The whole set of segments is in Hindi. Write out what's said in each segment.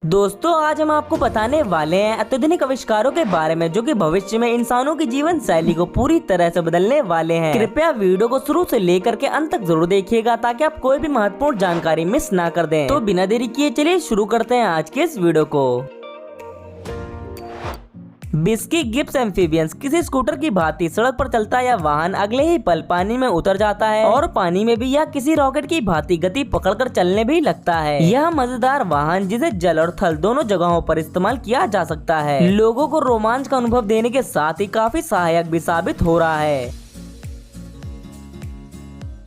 दोस्तों आज हम आपको बताने वाले हैं अत्याधुनिक आविष्कारों के बारे में जो कि भविष्य में इंसानों की जीवन शैली को पूरी तरह से बदलने वाले हैं। कृपया वीडियो को शुरू से लेकर के अंत तक जरूर देखिएगा ताकि आप कोई भी महत्वपूर्ण जानकारी मिस ना कर दें। तो बिना देरी किए चलिए शुरू करते हैं आज के इस वीडियो को। बिस्की गिब्स एम्फीबियंस किसी स्कूटर की भांति सड़क पर चलता या वाहन अगले ही पल पानी में उतर जाता है और पानी में भी यह किसी रॉकेट की भांति गति पकड़कर चलने भी लगता है। यह मजेदार वाहन जिसे जल और थल दोनों जगहों पर इस्तेमाल किया जा सकता है, लोगों को रोमांच का अनुभव देने के साथ ही काफी सहायक भी साबित हो रहा है।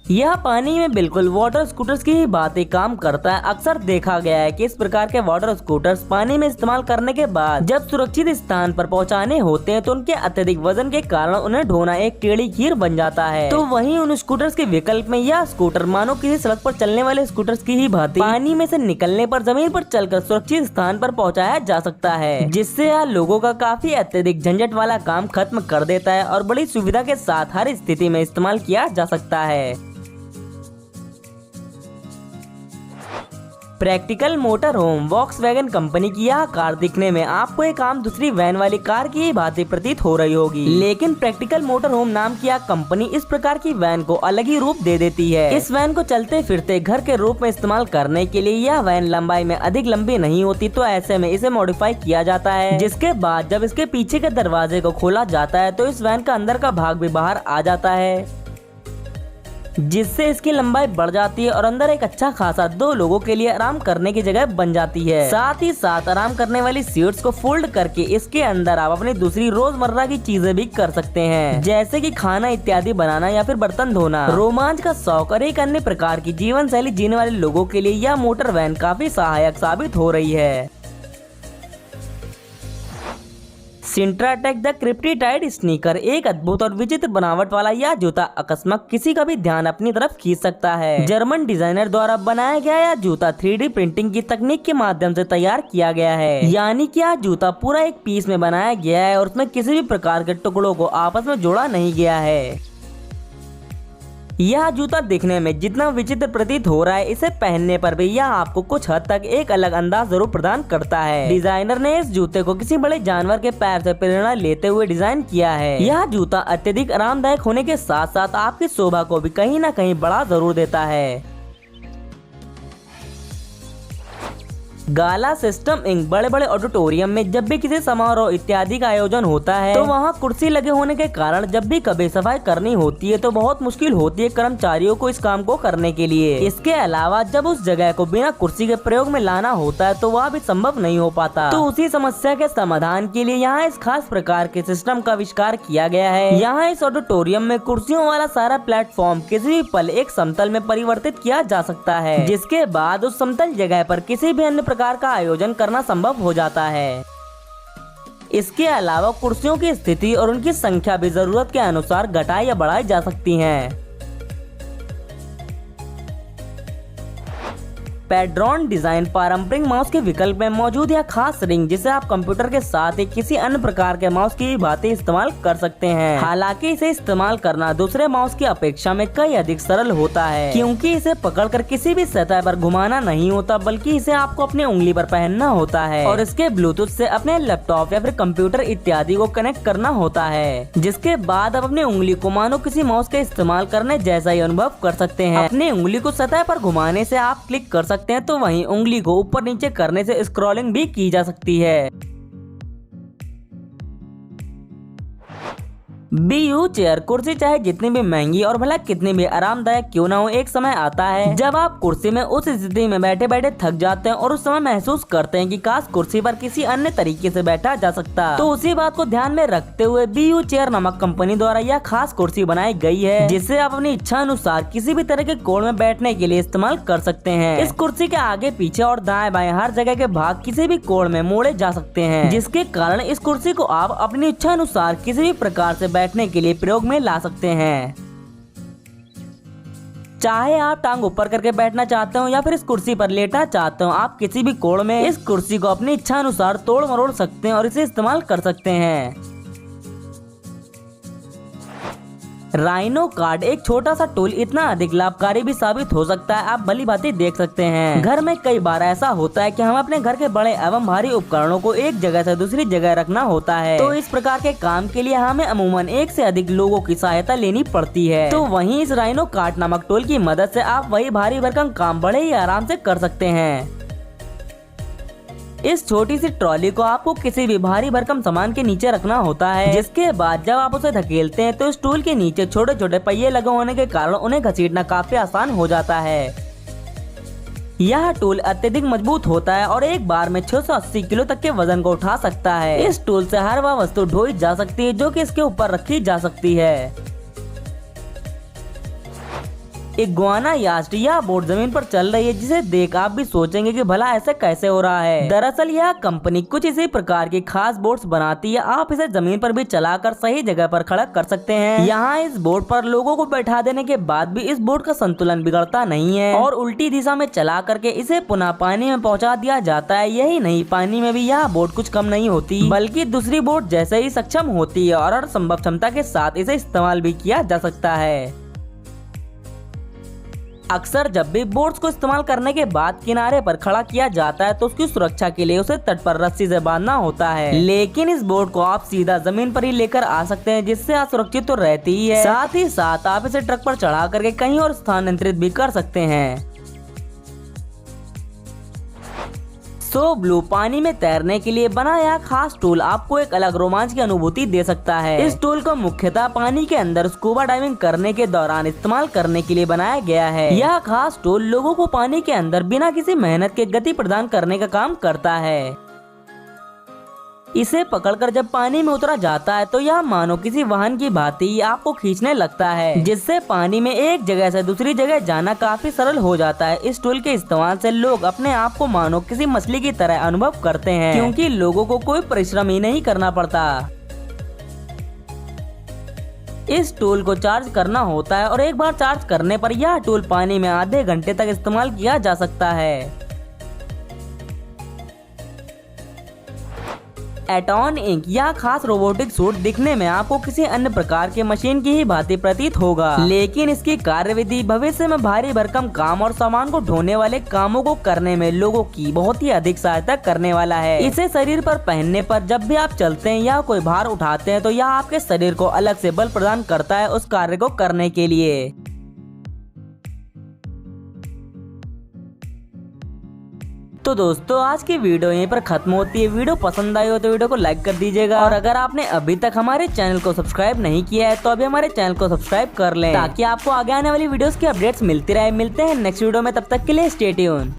यह पानी में बिल्कुल वाटर स्कूटर्स की ही भांति काम करता है। अक्सर देखा गया है कि इस प्रकार के वाटर स्कूटर्स पानी में इस्तेमाल करने के बाद जब सुरक्षित स्थान पर पहुंचाने होते हैं तो उनके अत्यधिक वजन के कारण उन्हें ढोना एक टेढ़ी खीर बन जाता है। तो वहीं उन स्कूटर्स के विकल्प में यह स्कूटर मानो किसी सड़क पर चलने वाले स्कूटर्स की ही भांति पानी में से निकलने पर जमीन पर चलकर सुरक्षित स्थान पर पहुँचाया जा सकता है, जिससे यह लोगों का काफी अत्यधिक झंझट वाला काम खत्म कर देता है और बड़ी सुविधा के साथ हर स्थिति में इस्तेमाल किया जा सकता है। Practical motor home Volkswagen company की यह कार दिखने में आपको एक आम दूसरी वैन वाली कार की ही भांति प्रतीत हो रही होगी, लेकिन प्रैक्टिकल मोटर होम नाम की यह कंपनी इस प्रकार की वैन को अलग ही रूप दे देती है। इस वैन को चलते फिरते घर के रूप में इस्तेमाल करने के लिए यह वैन लंबाई में अधिक लंबी नहीं होती, तो ऐसे में इसे मॉडिफाई किया जाता है, जिसके बाद जब इसके पीछे के दरवाजे को खोला जाता है तो इस वैन का अंदर का भाग भी बाहर आ जाता है, जिससे इसकी लंबाई बढ़ जाती है और अंदर एक अच्छा खासा 2 लोगों के लिए आराम करने की जगह बन जाती है। साथ ही साथ आराम करने वाली सीट्स को फोल्ड करके इसके अंदर आप अपनी दूसरी रोजमर्रा की चीजें भी कर सकते हैं, जैसे कि खाना इत्यादि बनाना या फिर बर्तन धोना। रोमांच का शौक और एक अन्य प्रकार की जीवन शैली जीने वाले लोगों के लिए यह मोटर वैन काफी सहायक साबित हो रही है। सिंट्राटेक द क्रिप्टीटाइड स्नीकर एक अद्भुत और विचित्र बनावट वाला यह जूता अकस्मात किसी का भी ध्यान अपनी तरफ खींच सकता है। जर्मन डिजाइनर द्वारा बनाया गया यह जूता 3D प्रिंटिंग की तकनीक के माध्यम से तैयार किया गया है, यानी कि यह जूता पूरा एक पीस में बनाया गया है और उसमें किसी भी प्रकार के टुकड़ों को आपस में जोड़ा नहीं गया है। यह जूता दिखने में जितना विचित्र प्रतीत हो रहा है, इसे पहनने पर भी यह आपको कुछ हद तक एक अलग अंदाज जरूर प्रदान करता है। डिजाइनर ने इस जूते को किसी बड़े जानवर के पैर से प्रेरणा लेते हुए डिजाइन किया है। यह जूता अत्यधिक आरामदायक होने के साथ साथ आपकी शोभा को भी कहीं न कहीं बढ़ा जरूर देता है। गाला सिस्टम इंक बड़े बड़े ऑडिटोरियम में जब भी किसी समारोह इत्यादि का आयोजन होता है तो वहाँ कुर्सी लगे होने के कारण जब भी कभी सफाई करनी होती है तो बहुत मुश्किल होती है कर्मचारियों को इस काम को करने के लिए। इसके अलावा जब उस जगह को बिना कुर्सी के प्रयोग में लाना होता है तो वह भी संभव नहीं हो पाता। तो उसी समस्या के समाधान के लिए यहाँ इस खास प्रकार के सिस्टम का आविष्कार किया गया है। यहाँ इस ऑडिटोरियम में कुर्सियों वाला सारा प्लेटफॉर्म किसी भी पल एक समतल में परिवर्तित किया जा सकता है, जिसके बाद उस समतल जगह पर किसी भी अन्य प्रकार का आयोजन करना संभव हो जाता है। इसके अलावा कुर्सियों की स्थिति और उनकी संख्या भी जरूरत के अनुसार घटाई या बढ़ाई जा सकती है। पैड्रॉन डिजाइन पारंपरिक माउस के विकल्प में मौजूद यह खास रिंग जिसे आप कंप्यूटर के साथ ही किसी अन्य प्रकार के माउस की भांति इस्तेमाल कर सकते हैं। हालांकि इसे इस्तेमाल करना दूसरे माउस की अपेक्षा में कई अधिक सरल होता है, क्योंकि इसे पकड़कर किसी भी सतह पर घुमाना नहीं होता, बल्कि इसे आपको अपनी उंगली पर पहनना होता है और इसके ब्लूटूथ से अपने लैपटॉप या फिर कंप्यूटर इत्यादि को कनेक्ट करना होता है, जिसके बाद आप अपनी उंगली को मानो किसी माउस का इस्तेमाल करने जैसा ही अनुभव कर सकते हैं। अपनी उंगली को सतह पर घुमाने से आप क्लिक कर सकते हैं, तो वहीं उंगली को ऊपर नीचे करने से स्क्रॉलिंग भी की जा सकती है। BU चेयर कुर्सी चाहे जितनी भी महंगी और भला कितनी भी आरामदायक क्यों ना हो, एक समय आता है जब आप कुर्सी में उस स्थिति में बैठे बैठे थक जाते हैं और उस समय महसूस करते हैं कि काश कुर्सी पर किसी अन्य तरीके से बैठा जा सकता। तो उसी बात को ध्यान में रखते हुए BU चेयर नामक कंपनी द्वारा यह खास कुर्सी बनाई गई है, जिसे आप अपनी इच्छा अनुसार किसी भी तरह के कोण में बैठने के लिए इस्तेमाल कर सकते हैं। इस कुर्सी के आगे पीछे और दाएं बाएं हर जगह के भाग किसी भी कोण में मोड़े जा सकते हैं, जिसके कारण इस कुर्सी को आप अपनी इच्छा अनुसार किसी भी प्रकार से बैठने के लिए प्रयोग में ला सकते हैं। चाहे आप टांग ऊपर करके बैठना चाहते हो या फिर इस कुर्सी पर लेटना चाहते हो, आप किसी भी कोण में इस कुर्सी को अपनी इच्छा अनुसार तोड़ मरोड़ सकते हैं और इसे इस्तेमाल कर सकते हैं। राइनो कार्ट एक छोटा सा टूल इतना अधिक लाभकारी भी साबित हो सकता है, आप भली भांति देख सकते हैं। घर में कई बार ऐसा होता है कि हम अपने घर के बड़े एवं भारी उपकरणों को एक जगह से दूसरी जगह रखना होता है, तो इस प्रकार के काम के लिए हमें अमूमन एक से अधिक लोगों की सहायता लेनी पड़ती है। तो वहीं इस राइनो कार्ट नामक टूल की मदद से आप वही भारी भरकम काम बड़े ही आराम से कर सकते हैं। इस छोटी सी ट्रॉली को आपको किसी भी भारी भरकम सामान के नीचे रखना होता है, जिसके बाद जब आप उसे धकेलते हैं तो इस टूल के नीचे छोटे छोटे पहिए लगे होने के कारण उन्हें घसीटना काफी आसान हो जाता है। यह टूल अत्यधिक मजबूत होता है और एक बार में 680 किलो तक के वजन को उठा सकता है। इस टूल से हर वह वस्तु ढोई जा सकती है जो कि इसके ऊपर रखी जा सकती है। इग्वाना यास्ट यह बोट जमीन पर चल रही है, जिसे देख आप भी सोचेंगे कि भला ऐसे कैसे हो रहा है। दरअसल यह कंपनी कुछ इसी प्रकार की खास बोट्स बनाती है। आप इसे जमीन पर भी चलाकर सही जगह पर खड़ा कर सकते हैं। यहाँ इस बोट पर लोगों को बैठा देने के बाद भी इस बोट का संतुलन बिगड़ता नहीं है और उल्टी दिशा में चला करके इसे पुनः पानी में पहुँचा दिया जाता है। यही नहीं, पानी में भी यह बोट कुछ कम नहीं होती, बल्कि दूसरी बोट जैसे ही सक्षम होती है और हर संभव क्षमता के साथ इसे इस्तेमाल भी किया जा सकता है। अक्सर जब भी बोट्स को इस्तेमाल करने के बाद किनारे पर खड़ा किया जाता है तो उसकी सुरक्षा के लिए उसे तट पर रस्सी से बांधना होता है, लेकिन इस बोट को आप सीधा जमीन पर ही लेकर आ सकते हैं, जिससे आप सुरक्षित तो रहती ही है, साथ ही साथ आप इसे ट्रक पर चढ़ा करके कहीं और स्थानांतरित भी कर सकते हैं। सो ब्लू पानी में तैरने के लिए बना यह खास टूल आपको एक अलग रोमांच की अनुभूति दे सकता है। इस टूल को मुख्यतः पानी के अंदर स्कूबा डाइविंग करने के दौरान इस्तेमाल करने के लिए बनाया गया है। यह खास टूल लोगों को पानी के अंदर बिना किसी मेहनत के गति प्रदान करने का काम करता है। इसे पकड़कर जब पानी में उतरा जाता है तो यह मानो किसी वाहन की भांति आपको खींचने लगता है, जिससे पानी में एक जगह से दूसरी जगह जाना काफी सरल हो जाता है। इस टूल के इस्तेमाल से लोग अपने आप को मानो किसी मछली की तरह अनुभव करते हैं, क्योंकि लोगों को कोई परिश्रम ही नहीं करना पड़ता। इस टूल को चार्ज करना होता है और एक बार चार्ज करने पर यह टूल पानी में आधे घंटे तक इस्तेमाल किया जा सकता है। एटॉन इंक यह खास रोबोटिक सूट दिखने में आपको किसी अन्य प्रकार के मशीन की ही भांति प्रतीत होगा, लेकिन इसकी कार्यविधि भविष्य में भारी भरकम काम और सामान को ढोने वाले कामों को करने में लोगों की बहुत ही अधिक सहायता करने वाला है। इसे शरीर पर पहनने पर जब भी आप चलते हैं या कोई भार उठाते हैं तो यह आपके शरीर को अलग से बल प्रदान करता है उस कार्य को करने के लिए। तो दोस्तों आज की वीडियो यहीं पर खत्म होती है। वीडियो पसंद आई हो तो वीडियो को लाइक कर दीजिएगा, और अगर आपने अभी तक हमारे चैनल को सब्सक्राइब नहीं किया है तो अभी हमारे चैनल को सब्सक्राइब कर लें, ताकि आपको आगे आने वाली वीडियोस की अपडेट्स मिलती रहे। मिलते हैं नेक्स्ट वीडियो में, तब तक के लिए स्टे ट्यून्ड।